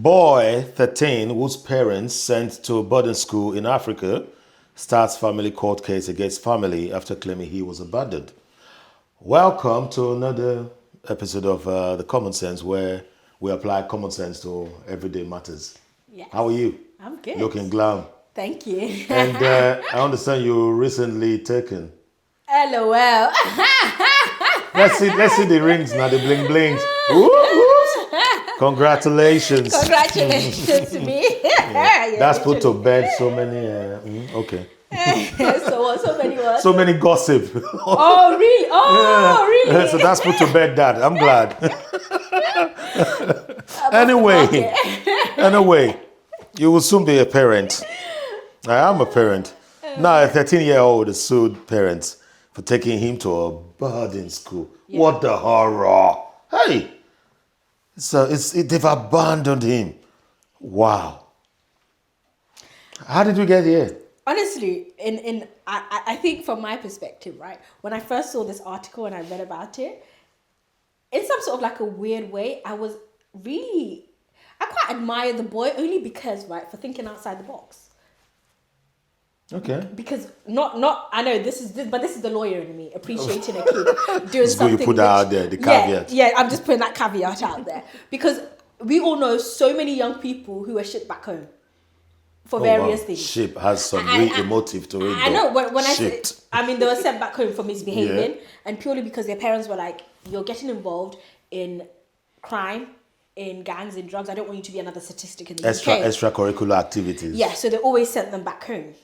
Boy 13, whose parents sent to boarding school in Africa, starts family court case against family after claiming he was abandoned. Welcome to another episode of The Common Sense, where we apply common sense to everyday matters. Yes. How are you? I'm good. Looking glam. Thank you. And I understand you recently taken. LOL. Let's see the rings now, the bling blings. Congratulations. Congratulations to me. Yeah, that's put to bed so many. Okay. So what? So many what? So many gossip. Oh really? Oh really? So that's put to bed. That I'm glad. Anyway, you will soon be a parent. I am a parent. Now a 13-year-old sued parents for taking him to a boarding school. Yeah. What the horror! Hey, so they've abandoned him. Wow. How did we get here? Honestly, I think from my perspective, right, when I first saw this article and I read about it, in some sort of like a weird way, I quite admire the boy only because, right, for thinking outside the box. Okay. Because not I know this is the lawyer in me appreciating a kid doing something. You put that out there, the caveat. Yeah, I'm just putting that caveat out there because we all know so many young people who are shipped back home for various things. Ship has some real emotive to it. I know when they were sent back home for misbehaving, and purely because their parents were like, "You're getting involved in crime, in gangs, in drugs. I don't want you to be another statistic in the UK." Extracurricular activities. Yeah, so they always sent them back home.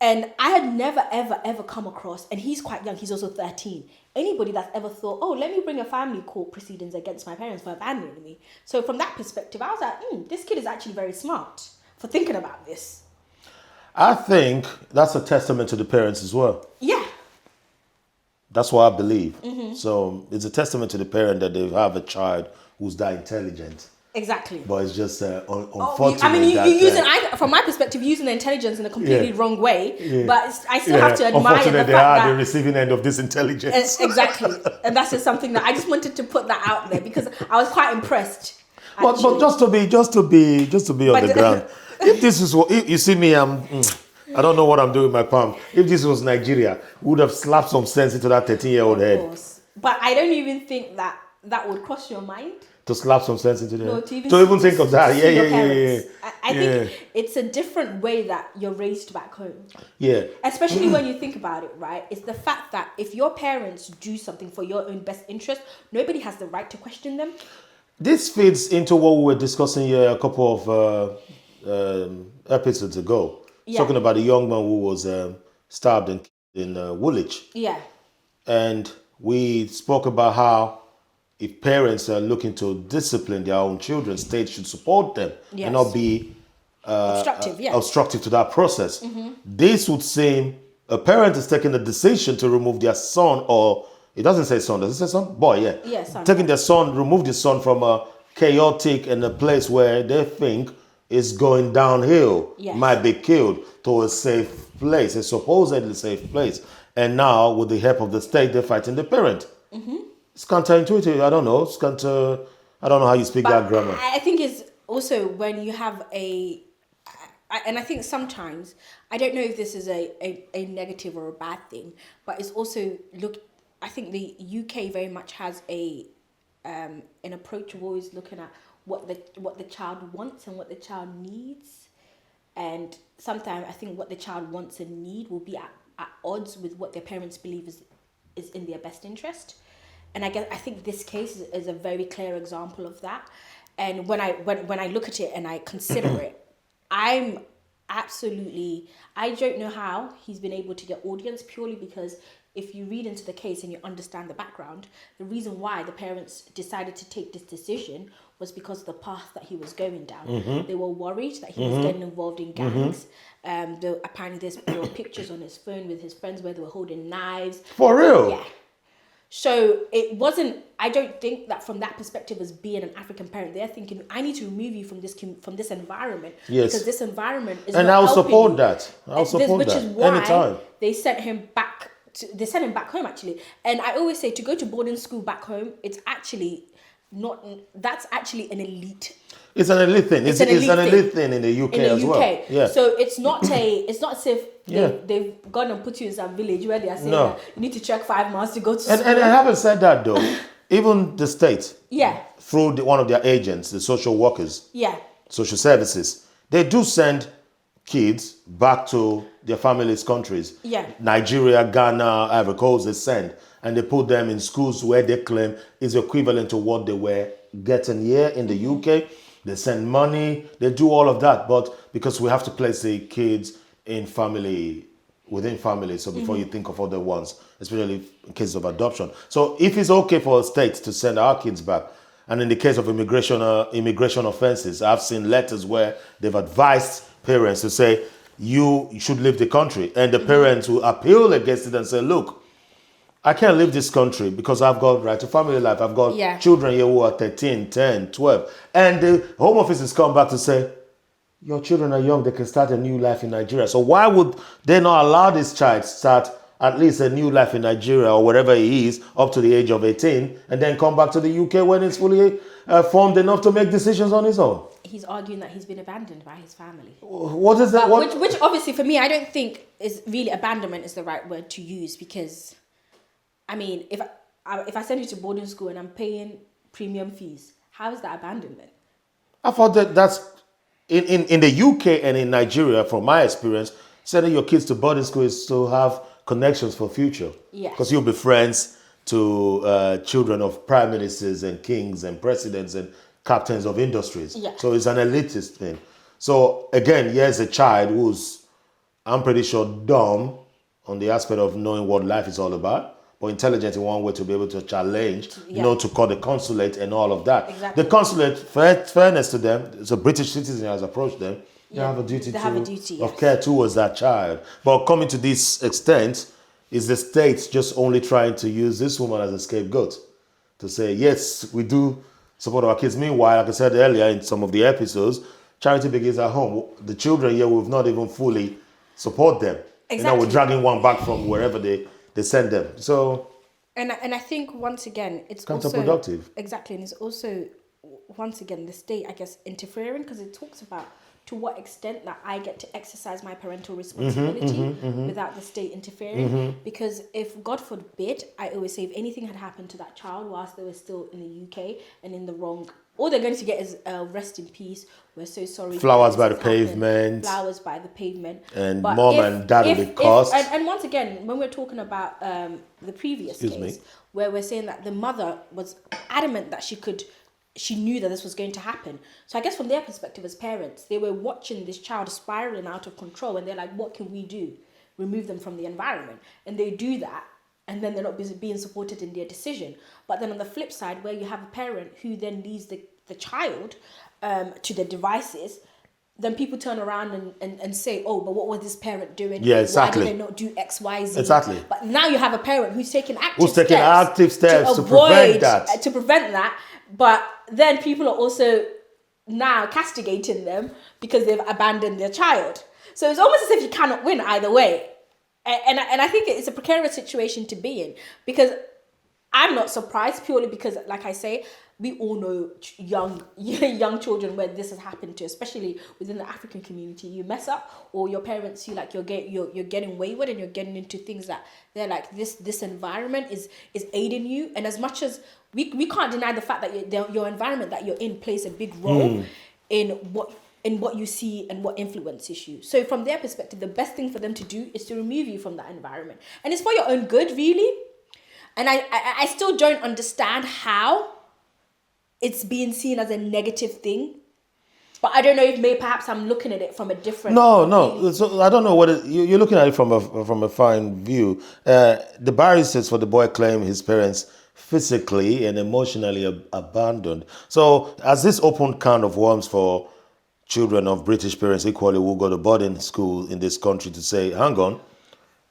And I had never, ever, ever come across, and he's quite young, he's also 13, anybody that's ever thought, oh, let me bring a family court proceedings against my parents for abandoning me. So from that perspective, I was like, this kid is actually very smart for thinking about this. I think that's a testament to the parents as well. Yeah. That's what I believe. Mm-hmm. So it's a testament to the parent that they have a child who's that intelligent. Exactly. But it's just unfortunate. From my perspective, using the intelligence in a completely wrong way. But I still have to admire the fact they are the receiving end of this intelligence. Exactly. And that's just something that I just wanted to put that out there because I was quite impressed. But just to be on the ground. If this is what you see me, I don't know what I'm doing with my palm. If this was Nigeria, we would have slapped some sense into that 13-year-old head. Of course. But I don't even think that would cross your mind. To slap some sense into no, them. To even think of that. Yeah. I think it's a different way that you're raised back home. Yeah. Especially when you think about it, right? It's the fact that if your parents do something for your own best interest, nobody has the right to question them. This fits into what we were discussing here a couple of episodes ago. Yeah. Talking about a young man who was stabbed in Woolwich. Yeah. And we spoke about how if parents are looking to discipline their own children, states should support them and not be obstructive to that process. Mm-hmm. This would seem a parent is taking the decision to remove their son, or it doesn't say son, does it say son? Boy, yeah. Yeah, son. Taking their son, remove the son from a chaotic and a place where they think is going downhill, might be killed, to a safe place, a supposedly safe place. And now, with the help of the state, they're fighting the parent. Mm-hmm. It's counterintuitive. I don't know. I don't know how you speak that grammar. I think it's also when you have and I think sometimes, I don't know if this is a negative or a bad thing, but it's also, I think the UK very much has an approach of always looking at what the child wants and what the child needs. And sometimes I think what the child wants and need will be at odds with what their parents believe is in their best interest. And I think this case is a very clear example of that. And when I look at it and I consider it, I don't know how he's been able to get audience, purely because if you read into the case and you understand the background, the reason why the parents decided to take this decision was because of the path that he was going down. Mm-hmm. They were worried that he was getting involved in gangs. Mm-hmm. Apparently there were pictures on his phone with his friends where they were holding knives. For real? Yeah. So it wasn't, I don't think that from that perspective as being an African parent, they're thinking, I need to remove you from this environment. Yes. Because this environment is and not I'll helping support you. That. I'll support which that. Which is why anytime. They sent him back home, actually. And I always say, to go to boarding school back home, it's actually that's actually an elite. It's an elite thing. It's an elite thing in the UK in the as UK. well. Yeah. So it's not as if Yeah. they've gone and put you in some village where they are saying No. that you need to trek 5 miles to go to school. And I haven't said that though. Even the state, Yeah. through one of their agents, the social workers, Yeah. social services, they do send kids back to their families' countries. Yeah. Nigeria, Ghana, Ivory Coast, they send. And they put them in schools where they claim is equivalent to what they were getting here in the UK. They send money, they do all of that. But because we have to place the kids in family, within family, so before you think of other ones, especially in cases of adoption. So if it's okay for a state to send our kids back, and in the case of immigration offenses, I've seen letters where they've advised parents to say, you should leave the country. And the parents will appeal against it and say, look, I can't leave this country because I've got right to family life. I've got children here who are 13, 10, 12. And the Home Office has come back to say, your children are young, they can start a new life in Nigeria. So why would they not allow this child to start at least a new life in Nigeria or wherever he is up to the age of 18 and then come back to the UK when he's fully formed enough to make decisions on his own? He's arguing that he's been abandoned by his family. What is that? Which obviously for me, I don't think is really abandonment is the right word to use, because I mean, if I send you to boarding school and I'm paying premium fees, how is that abandonment? I thought that's in the UK and in Nigeria, from my experience, sending your kids to boarding school is to have connections for future. Yeah. Because you'll be friends to children of prime ministers and kings and presidents and captains of industries. Yeah. So it's an elitist thing. So again, here's a child who's, I'm pretty sure, dumb on the aspect of knowing what life is all about, but intelligent in one way to be able to challenge, to call the consulate and all of that. Exactly. The consulate, fairness to them, it's a British citizen has approached them. They have a duty of care towards that child. But coming to this extent, is the state just only trying to use this woman as a scapegoat to say, yes, we do support our kids. Meanwhile, like I said earlier in some of the episodes, charity begins at home. The children here, we've not even fully support them. Exactly. We're dragging one back from wherever they send them. So, and I think once again it's counterproductive. Also, exactly, and it's also once again the state, I guess, interfering, because it talks about to what extent that I get to exercise my parental responsibility without the state interfering. Because if, God forbid, I always say, if anything had happened to that child whilst they were still in the UK and in the wrong, all they're going to get is rest in peace. We're so sorry. Flowers by the pavement. Flowers by the pavement. And mom and dad will be cursed. And once again, when we're talking about the previous case, where we're saying that the mother was adamant that she knew that this was going to happen. So I guess from their perspective as parents, they were watching this child spiraling out of control, and they're like, what can we do? Remove them from the environment. And they do that, and then they're not being supported in their decision. But then on the flip side, where you have a parent who then leaves the child to the devices, then people turn around and say, oh, but what was this parent doing? Yeah, exactly. Why did they not do X, Y, Z? Exactly. But now you have a parent who's taking active steps to prevent that. To prevent that. But then people are also now castigating them because they've abandoned their child. So it's almost as if you cannot win either way. And I think it's a precarious situation to be in, because I'm not surprised, purely because, like I say, we all know young children where this has happened to, especially within the African community. You mess up, or your parents feel like you're getting wayward and you're getting into things that they're like, this environment is aiding you. And as much as we can't deny the fact that your environment that you're in plays a big role in what you see and what influences you. So from their perspective, the best thing for them to do is to remove you from that environment, and it's for your own good, really. And I still don't understand how it's being seen as a negative thing. But I don't know if perhaps I'm looking at it from a different... No. So I don't know what you're looking at it from a fine view. The barristers for the boy claim his parents physically and emotionally abandoned. So as this open can of worms for children of British parents equally who go to boarding school in this country to say, hang on,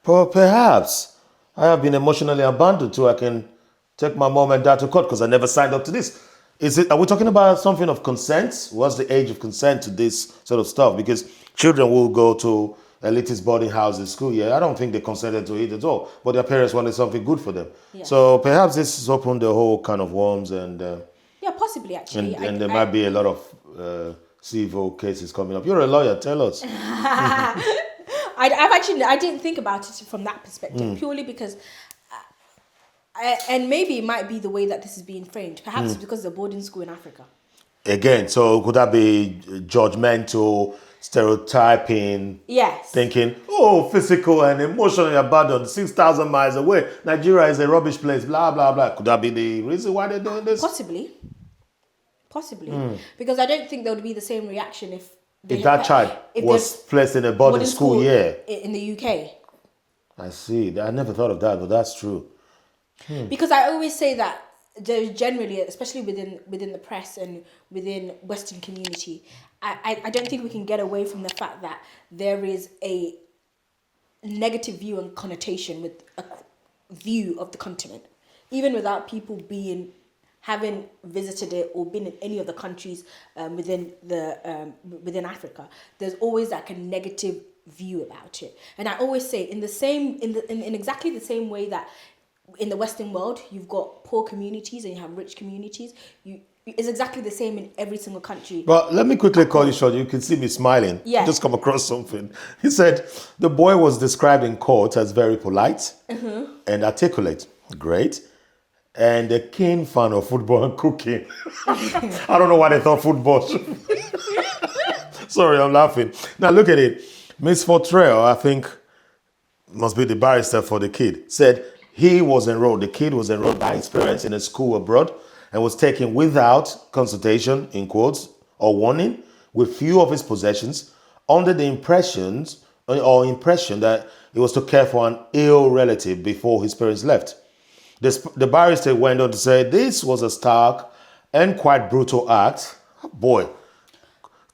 perhaps I have been emotionally abandoned too. I can take my mom and dad to court because I never signed up to this. Are we talking about something of consent? What's the age of consent to this sort of stuff? Because children will go to elitist boarding houses, school. Yeah, I don't think they consented to it at all. But their parents wanted something good for them. Yeah. So perhaps this has opened the whole kind of worms and... Yeah, possibly actually. And there might be a lot of civil cases coming up. You're a lawyer. Tell us. I didn't think about it from that perspective, purely because, and maybe it might be the way that this is being framed. Perhaps because it's a boarding school in Africa. Again, so could that be judgmental, stereotyping? Yes. Thinking, oh, physical and emotionally abandoned, 6,000 miles away. Nigeria is a rubbish place, blah, blah, blah. Could that be the reason why they're doing this? Possibly. Because I don't think there would be the same reaction if that child was placed in a boarding school, in the UK. I see. I never thought of that, but that's true. Because I always say that there's generally, especially within the press and within Western community, I don't think we can get away from the fact that there is a negative view and connotation with a view of the continent, even without people having visited it or been in any of the countries within Africa. There's always like a negative view about it, and I always say in exactly the same way that in the Western world you've got poor communities and you have rich communities. It's exactly the same in every single country. But let me quickly call you short. You can see me smiling. Yeah. Just come across something. He said the boy was described in court as very polite and articulate. Great. And a keen fan of football and cooking. I don't know why they thought football. Sorry, I'm laughing. Now look at it. Miss Fortrell, I think, must be the barrister for the kid, said the kid was enrolled by his parents in a school abroad and was taken without consultation, in quotes, or warning, with few of his possessions, under the impression that he was to care for an ill relative before his parents left. The barrister went on to say this was a stark and quite brutal act. Oh boy,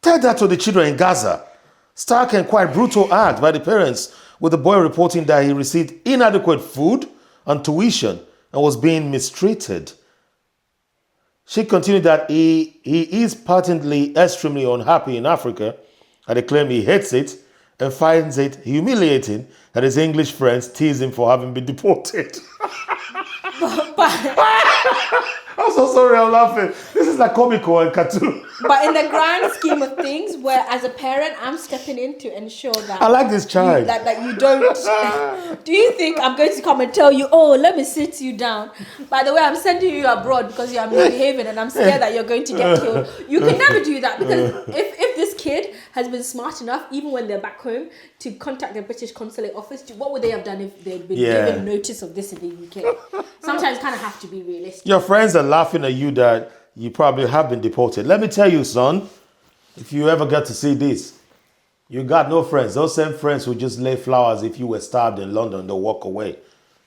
tell that to the children in Gaza. Stark and quite brutal act by the parents, with the boy reporting that he received inadequate food and tuition and was being mistreated. She continued that he is patently extremely unhappy in Africa, and he claimed he hates it and finds it humiliating that his English friends tease him for having been deported. I'm so sorry, I'm laughing. This is like comical and cartoon. But in the grand scheme of things, where as a parent, I'm stepping in to ensure that I like this child. That you don't. Do you think I'm going to come and tell you, oh, let me sit you down? By the way, I'm sending you abroad because you are misbehaving and I'm scared that you're going to get killed. You can never do that, because if this kid has been smart enough, even when they're back home, to contact the British consulate office, what would they have done if they'd been given notice of this in the UK? Sometimes kind of have to be realistic. Your friends are laughing at you that you probably have been deported. Let me tell you, son, if you ever get to see this, you got no friends. Those same friends who just lay flowers if you were stabbed in London, they'll walk away.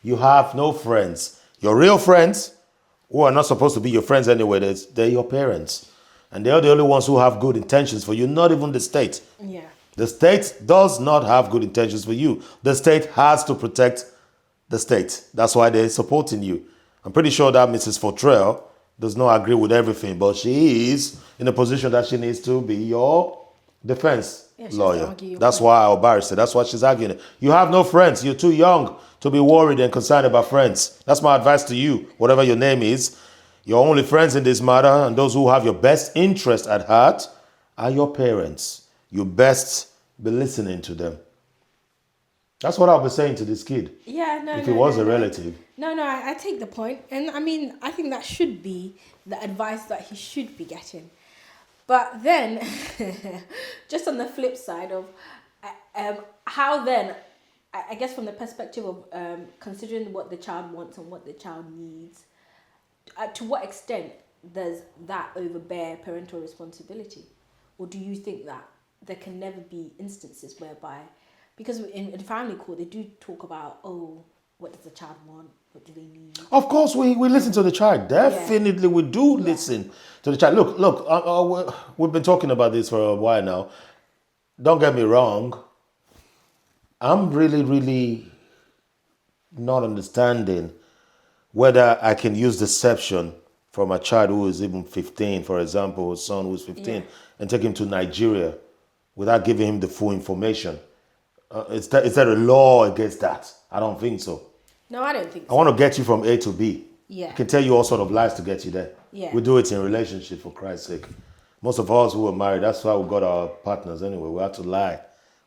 You have no friends. Your real friends, who are not supposed to be your friends anyway, they're your parents. And they're the only ones who have good intentions for you, not even the state. Yeah. The state does not have good intentions for you. The state has to protect the state. That's why they're supporting you. I'm pretty sure that Mrs. Fortrell does not agree with everything, but she is in a position that she needs to be your defense lawyer. That's why our barrister, that's why she's arguing. You have no friends. You're too young to be worried and concerned about friends. That's my advice to you, whatever your name is. Your only friends in this matter, and those who have your best interest at heart, are your parents. You best be listening to them. That's what I'll be saying to this kid. Yeah, no. If he was a relative. No, I take the point. And I mean, I think that should be the advice that he should be getting. But then, just on the flip side of how then, I guess from the perspective of considering what the child wants and what the child needs, to what extent does that overbear parental responsibility? Or do you think that there can never be instances whereby, because in family court, they do talk about, oh, what does the child want? What do they need? Of course, we listen to the child. Definitely, we do listen to the child. Look, we've been talking about this for a while now. Don't get me wrong. I'm really, really not understanding whether I can use deception from a child who is even 15, for example, a son who's 15, and take him to Nigeria without giving him the full information. Is there a law against that? I don't think so. No, I don't think so. I want to get you from A to B. Yeah. I can tell you all sort of lies to get you there. Yeah. We do it in relationship, for Christ's sake. Most of us who were married, that's why we got our partners anyway. We had to lie.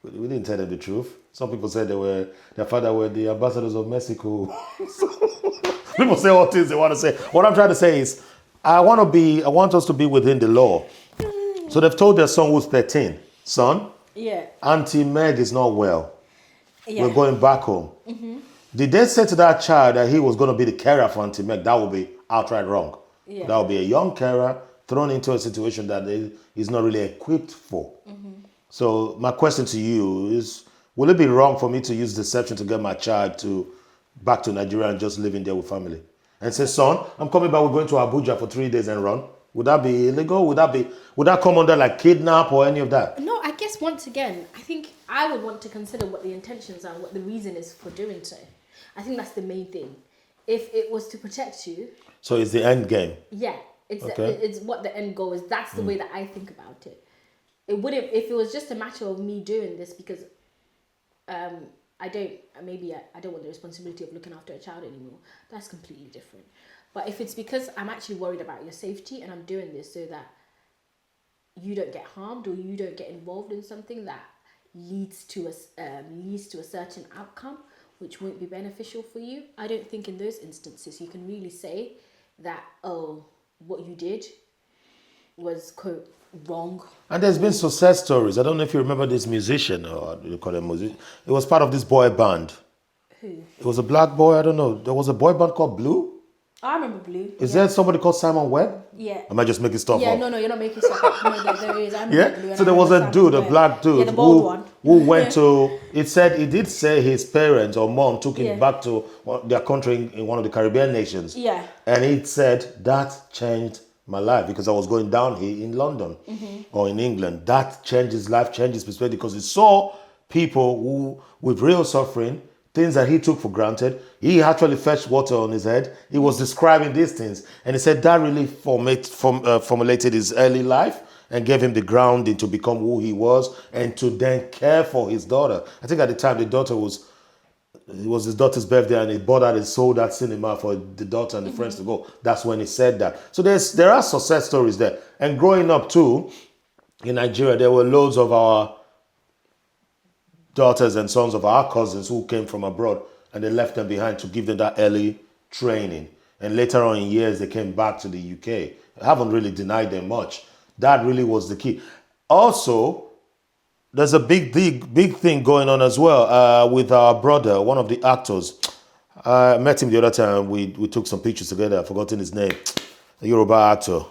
We didn't tell them the truth. Some people said their father were the ambassadors of Mexico. People say all things they want to say. What I'm trying to say is, I want us to be within the law. So they've told their son who's 13, son, Yeah. Auntie Meg is not well. Yeah. We're going back home. Did they say to that child that he was going to be the carer for Auntie Meg? That would be outright wrong. Yeah. That would be a young carer thrown into a situation that he's not really equipped for. So my question to you is, will it be wrong for me to use deception to get my child back to Nigeria and just living there with family? And say, son, I'm coming back, we're going to Abuja for 3 days and run. Would that be illegal? Would that come under like kidnap or any of that? No, I guess once again, I think I would want to consider what the intentions are, what the reason is for doing so. I think that's the main thing. If it was to protect you. So it's the end game. Yeah, it's what the end goal is. That's the way that I think about it. It wouldn't, if it was just a matter of me doing this because I don't want the responsibility of looking after a child anymore. That's completely different. But if it's because I'm actually worried about your safety and I'm doing this so that you don't get harmed or you don't get involved in something that leads to a certain outcome which won't be beneficial for you, I don't think in those instances you can really say that, oh, what you did was, quote, wrong. And there's been success stories. I don't know if you remember this musician, or you call him musician. It was part of this boy band. Who? It was a black boy, I don't know. There was a boy band called Blue. I remember Blue. Is there somebody called Simon Webb? Yeah. Am I just making stuff up? Yeah, no, you're not making stuff up. No, there is. I remember Blue. So there was a dude, a black dude, yeah, the bald one. who went to, he did say his parents or mom took him back to their country in one of the Caribbean nations. Yeah. And he said, that changed my life because I was going down here in London or in England. That changed his life, changed his perspective because he saw people who with real suffering, things that he took for granted. He actually fetched water on his head. He was describing these things. And he said that really formulated his early life and gave him the grounding to become who he was and to then care for his daughter. I think at the time it was his daughter's birthday and he bought out and sold that cinema for the daughter and the friends to go. That's when he said that. So there are success stories there. And growing up too, in Nigeria, there were loads of our daughters and sons of our cousins who came from abroad and they left them behind to give them that early training. And later on in years, they came back to the UK. I haven't really denied them much. That really was the key. Also, there's a big thing going on as well with our brother, one of the actors. I met him the other time. We took some pictures together. I've forgotten his name. A Yoruba actor.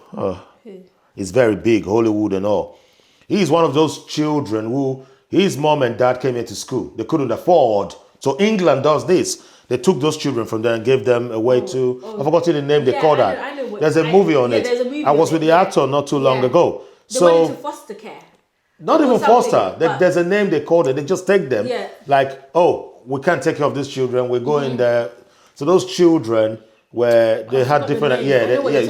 He's very big, Hollywood and all. He's one of those children who his mom and dad came into school. They couldn't afford. So England does this. They took those children from there and gave them away to... I've forgotten the name they called that. I know there's a movie on it. There's a movie I was with the actor not too long ago. They went into foster care. Not even foster. There's a name they called it. They just take them. Yeah. Like, oh, we can't take care of these children. We're going there. So those children where they had different...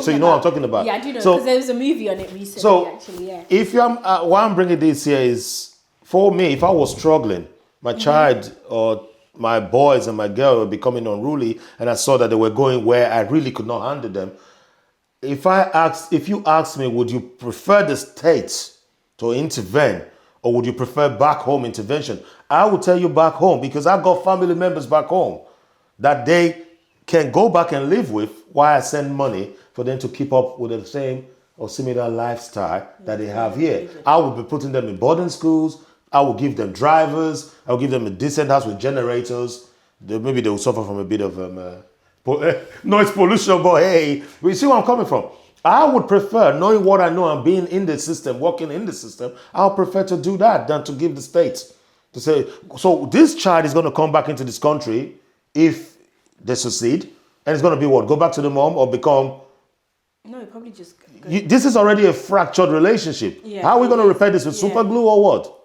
So you know what I'm talking about. Yeah, I do know. Because there was a movie on it recently, actually. Yeah. If why I'm bringing this here is, for me, if I was struggling, my child or my boys and my girl were becoming unruly, and I saw that they were going where I really could not handle them. If you ask me, would you prefer the state to intervene, or would you prefer back home intervention? I would tell you back home, because I've got family members back home that they can go back and live with while I send money for them to keep up with the same or similar lifestyle that they have here. I would be putting them in boarding schools. I will give them drivers. I will give them a decent house with generators. Maybe they will suffer from a bit of noise pollution, but hey, we see where I'm coming from. I would prefer, knowing what I know and being in the system, working in the system, I'll prefer to do that than to give the state. To say, so this child is going to come back into this country if they succeed, and it's going to be what? Go back to the mom or become... No, probably just... This is already a fractured relationship. Yeah. How are we going to repair this with super glue or what?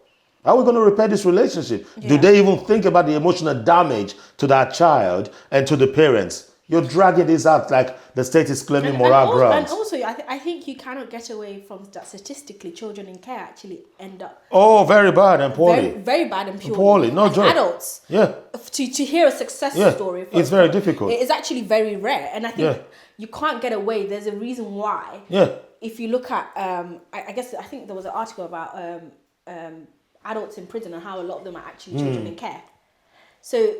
How are we going to repair this relationship? Yeah. Do they even think about the emotional damage to that child and to the parents You're dragging this out like the state is claiming moral And grounds. also, I think you cannot get away from that statistically, children in care actually end up Oh, very bad and poorly. very bad and purely. Poorly, no As joke. adults, Yeah. to hear a success Yeah, story, it's very difficult. It is actually very rare, and I think Yeah. you can't get away. There's a reason why. Yeah. If you look at, I think there was an article about adults in prison and how a lot of them are actually children in care. So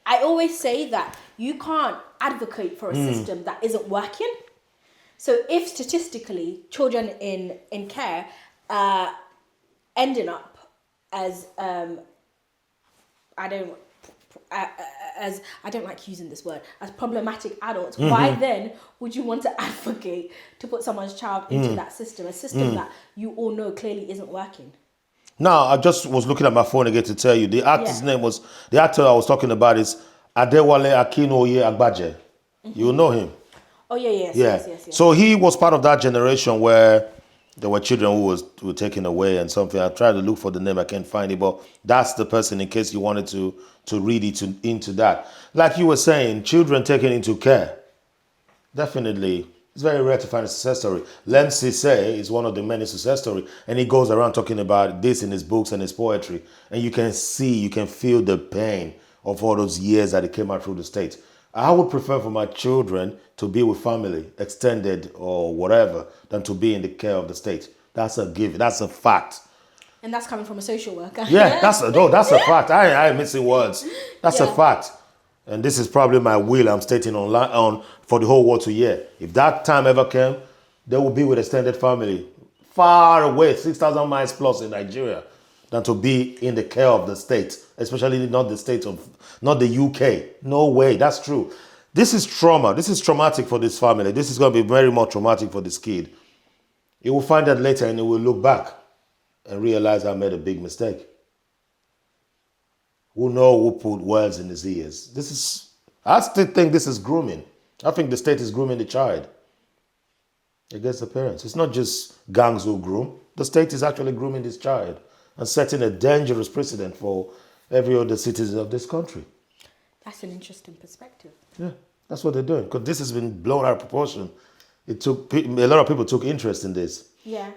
I always say that you can't advocate for a system that isn't working. So if statistically children in care are ending up as I don't like using this word, as problematic adults, why then would you want to advocate to put someone's child into that system, a system that you all know clearly isn't working? Now, I just was looking at my phone again to tell you the actor's name was, the actor I was talking about is Adewale Akinoye Agbaje. You know him. Oh yes. So he was part of that generation where there were children who were taken away and something. I tried to look for the name, I can't find it, but that's the person in case you wanted to read into that. Like you were saying, children taken into care. Definitely. It's very rare to find a success story. Lem Sisse is one of the many success stories, and he goes around talking about this in his books and his poetry. And you can feel the pain of all those years that he came out through the States. I would prefer for my children to be with family, extended or whatever, than to be in the care of the state. That's a given. That's a fact. And that's coming from a social worker. Yeah, that's a fact. I ain't missing words. That's a fact. And this is probably my will I'm stating on for the whole world to hear. If that time ever came, they will be with extended family, far away, 6,000 miles plus in Nigeria, than to be in the care of the state, especially not the UK. No way, that's true. This is trauma. This is traumatic for this family. This is going to be very much traumatic for this kid. He will find that later and he will look back and realize I made a big mistake. Who know who put words in his ears? I still think this is grooming. I think the state is grooming the child against the parents. It's not just gangs who groom. The state is actually grooming this child and setting a dangerous precedent for every other citizen of this country. That's an interesting perspective. Yeah, that's what they're doing. Because this has been blown out of proportion. A lot of people took interest in this. Yeah.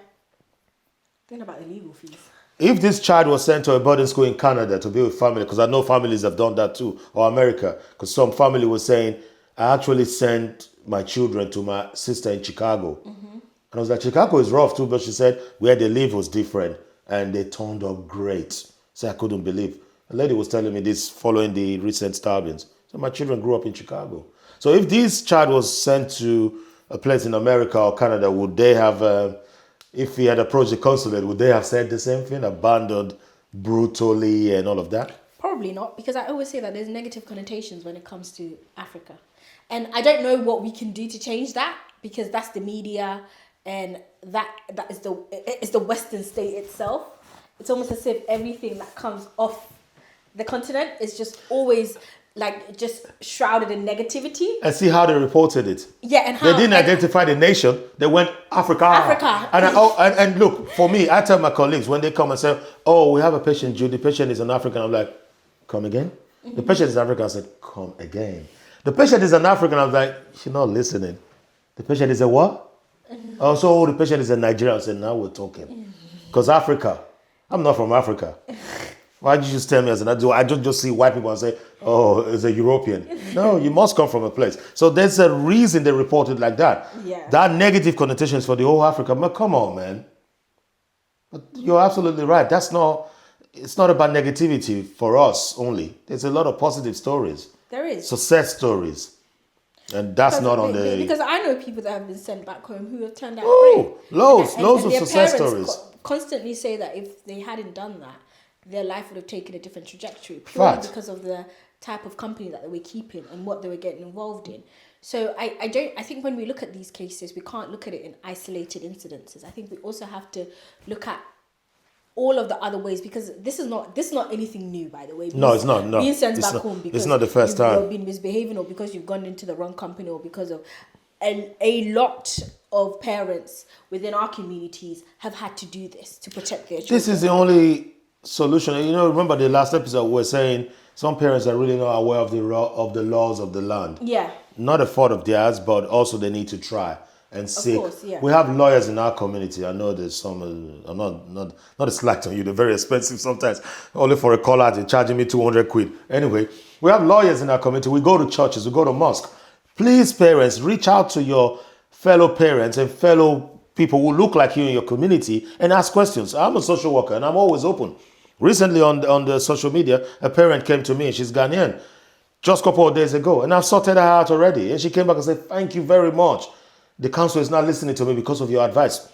Think about the legal fees. If this child was sent to a boarding school in Canada to be with family, because I know families have done that too, or America, because some family was saying, I actually sent my children to my sister in Chicago. And I was like, Chicago is rough too, but she said where they live was different and they turned up great. So I couldn't believe. A lady was telling me this following the recent stabbings. So my children grew up in Chicago. So if this child was sent to a place in America or Canada, would they have... if he had approached the consulate, would they have said the same thing, abandoned brutally and all of that? Probably not, because I always say that there's negative connotations when it comes to Africa. And I don't know what we can do to change that, because that's the media and that is the Western state itself. It's almost as if everything that comes off the continent is just always like just shrouded in negativity. And see how they reported it. Yeah, and how they didn't identify the nation. They went Africa. And look, for me, I tell my colleagues when they come and say, "Oh, we have a patient, Jude. The patient is an African." I'm like, "Come again?" The patient is African. I said, "Come again." The patient is an African. I was like, "You're not listening." The patient is a what? Also, the patient is a Nigerian. I said, "Now we're talking." Because Africa, I'm not from Africa. Why did you just tell me as an adult? I just see white people and say, oh, it's a European. No, you must come from a place. So there's a reason they reported like that. Yeah. That negative connotation is for the whole Africa. But come on, man. But you're absolutely right. It's not about negativity for us only. There's a lot of positive stories. There is. Success stories. And that's not on the... Because I know people that have been sent back home who have turned out great. Loads and of their success parents stories. Constantly say that if they hadn't done that, their life would have taken a different trajectory, purely because of the type of company that they were keeping and what they were getting involved in. So I think when we look at these cases, we can't look at it in isolated incidences. I think we also have to look at all of the other ways, because this is not anything new, by the way. No, it's not. No, being sent back home because it's not the first time you've been misbehaving, or because you've gone into the wrong company, or because of a lot of parents within our communities have had to do this to protect their children. This is the only solution. You know, remember the last episode we were saying some parents are really not aware of of the laws of the land. Yeah. Not a fault of theirs, but also they need to try and seek. course, yeah. We have lawyers in our community. I know there's some. I'm not a slight on you. They're very expensive sometimes. Only for a call out, they're charging me 200 quid. Anyway, we have lawyers in our community. We go to churches. We go to mosque. Please, parents, reach out to your fellow parents and fellow people who look like you in your community and ask questions. I'm a social worker and I'm always open. Recently on the social media, a parent came to me. She's Ghanaian. Just a couple of days ago, and I've sorted her out already. And she came back and said, "Thank you very much. The council is not listening to me because of your advice."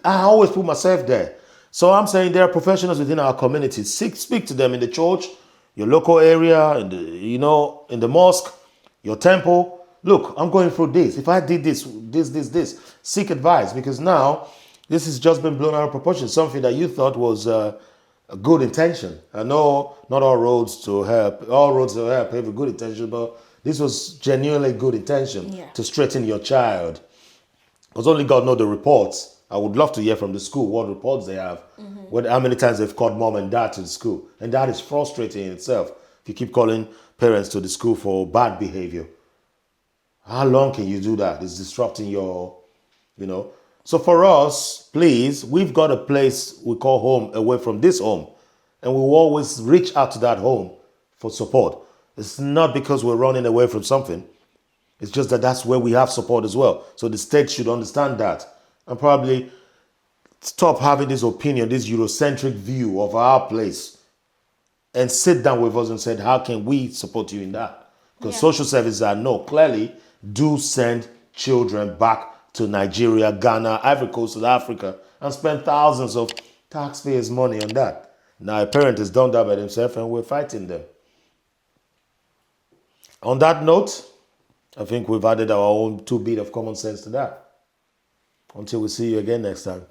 I always put myself there. So I'm saying there are professionals within our community. Speak to them in the church, your local area, in the mosque, your temple. Look, I'm going through this. If I did this, seek advice, because now this has just been blown out of proportion. Something that you thought was a good intention. I know not all roads to help have a good intention, but this was genuinely good intention to straighten your child. Because only God knows the reports. I would love to hear from the school what reports they have, how many times they've called mom and dad to the school. And that is frustrating in itself. If you keep calling parents to the school for bad behavior, how long can you do that? It's disrupting So for us, please, we've got a place we call home away from this home. And we will always reach out to that home for support. It's not because we're running away from something. It's just that that's where we have support as well. So the state should understand that and probably stop having this opinion, this Eurocentric view of our place, and sit down with us and say, how can we support you in that? Because social services clearly do send children back to Nigeria, Ghana, Ivory Coast, South Africa, and spend thousands of taxpayers' money on that. Now, a parent has done that by themselves, and we're fighting them. On that note, I think we've added our own 2 bit of common sense to that. Until we see you again next time.